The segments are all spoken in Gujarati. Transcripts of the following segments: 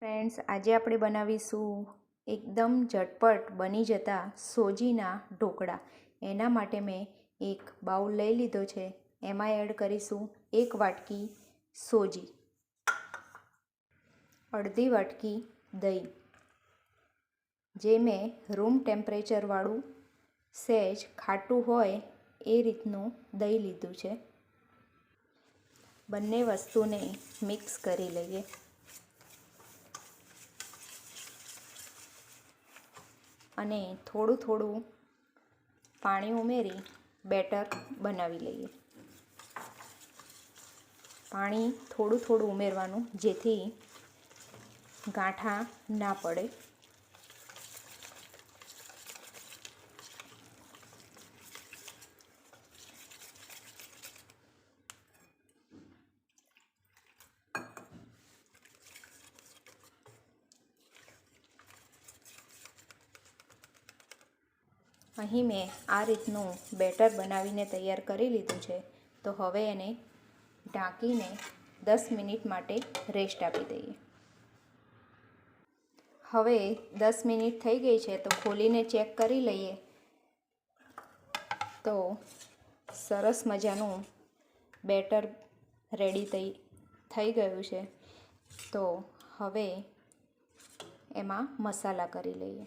ફ્રેન્ડ્સ, આજે આપણે બનાવીશું એકદમ ઝટપટ બની જતા સોજીના ઢોકળા. એના માટે મેં એક બાઉલ લઈ લીધો છે. એમાં એડ કરીશું 1 વાટકી સોજી, અડધી વાટકી દહીં, જે મેં રૂમ ટેમ્પરેચરવાળું સહેજ ખાટું હોય એ રીતનું દહીં લીધું છે. બંને વસ્તુને મિક્સ કરી લઈએ. અને થોડું થોડું પાણી ઉમેરી બેટર બનાવી લઈએ. પાણી થોડું થોડું ઉમેરવાનું, જેથી ગાંઠા ના પડે. અહીં મેં આ રીતનું બેટર બનાવીને તૈયાર કરી લીધું છે. તો હવે એને ઢાંકીને 10 મિનિટ માટે રેસ્ટ આપી દઈએ. હવે 10 મિનિટ થઈ ગઈ છે, તો ખોલીને ચેક કરી લઈએ. તો સરસ મજાનું બેટર રેડી થઈ ગયું છે. તો હવે એમાં મસાલા કરી લઈએ.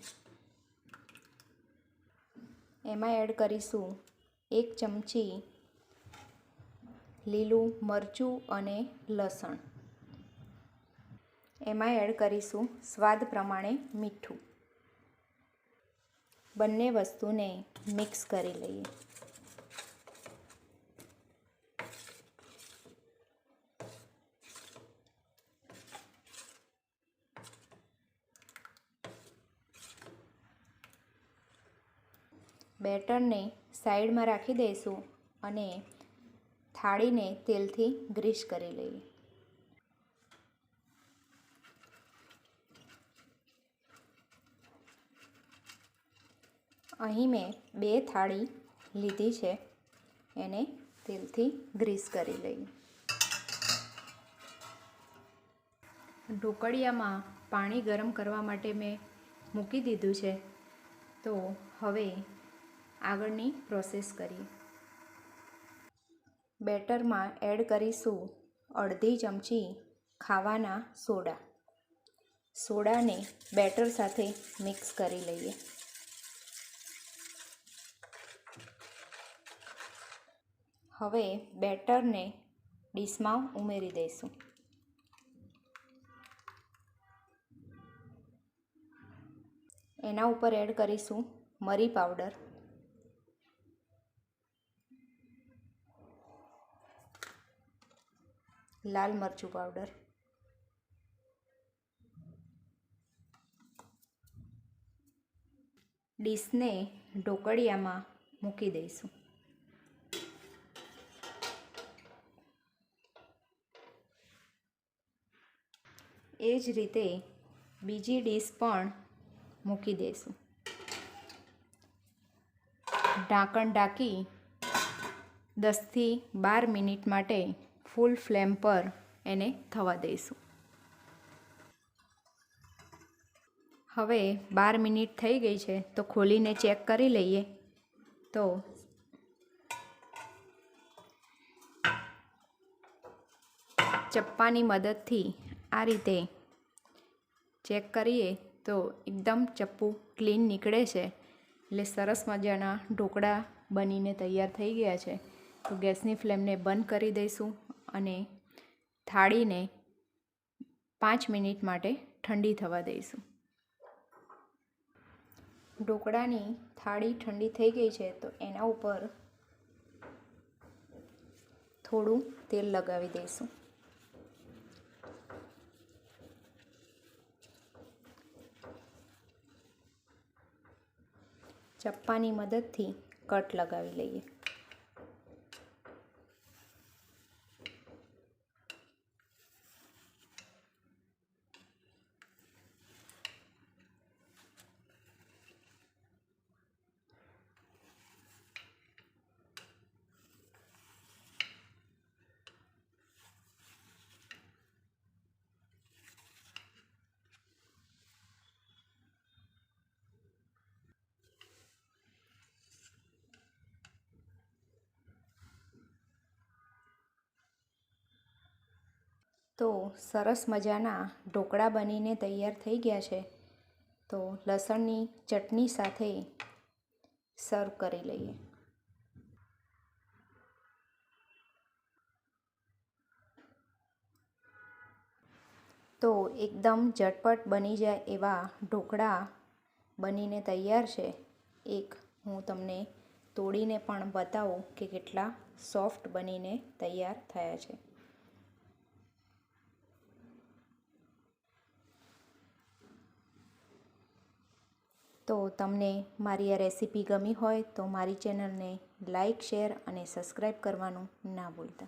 એમાં એડ કરીશું 1 ચમચી લીલું મરચું અને લસણ. એમાં એડ કરીશું સ્વાદ પ્રમાણે મીઠું. બંને વસ્તુને મિક્સ કરી લઈએ. બેટરને સાઈડમાં રાખી દઈશું અને થાળીને તેલથી ગ્રીસ કરી લઈએ. અહીં મેં 2 થાળી લીધી છે. એને તેલથી ગ્રીસ કરી લઈએ. ઢોકળિયામાં પાણી ગરમ કરવા માટે મેં મૂકી દીધું છે. તો હવે આગળની પ્રોસેસ કરીએ. બેટરમાં એડ કરીશું અડધી ચમચી ખાવાના સોડા. સોડાને બેટર સાથે મિક્સ કરી લઈએ. હવે બેટરને ડીશમાં ઉમેરી દઈશું. એના ઉપર એડ કરીશું મરી પાવડર, લાલ મરચું પાવડર, ડીશને ઢોકળિયામાં મૂકી દઈશું. એ જ રીતે બીજી ડીશ પણ મૂકી દઈશું. ઢાંકણ ઢાંકી 10 થી 12 મિનિટ માટે ફૂલ ફ્લેમ પર એને થવા દઈશું. હવે 12 મિનિટ થઈ ગઈ છે, તો ખોલીને ચેક કરી લઈએ. તો ચપ્પાની મદદથી આ રીતે ચેક કરીએ તો એકદમ ચપ્પુ ક્લીન નીકળે છે. એટલે સરસ મજાના ઢોકળા બનીને તૈયાર થઈ ગયા છે. તો ગેસની ફ્લેમને બંધ કરી દઈશું અને થાળીને 5 મિનિટ માટે ઠંડી થવા દઈશું. ઢોકળાની થાળી ઠંડી થઈ ગઈ છે, તો એના ઉપર થોડું તેલ લગાવી દઈશું. ચપ્પાની મદદથી કટ લગાવી લઈએ. તો સરસ મજાના ઢોકળા બનીને તૈયાર થઈ ગયા છે. તો લસણની ચટણી સાથે સર્વ કરી લઈએ. તો એકદમ ઝટપટ બની જાય એવા ઢોકળા બનીને તૈયાર છે. એક હું તમને તોડીને પણ બતાવું કે કેટલા સોફ્ટ બનીને તૈયાર થયા છે. તો તમને મારી આ રેસીપી ગમી હોય તો મારી ચેનલને લાઈક, શેર અને સબસ્ક્રાઈબ કરવાનું ના ભૂલતા.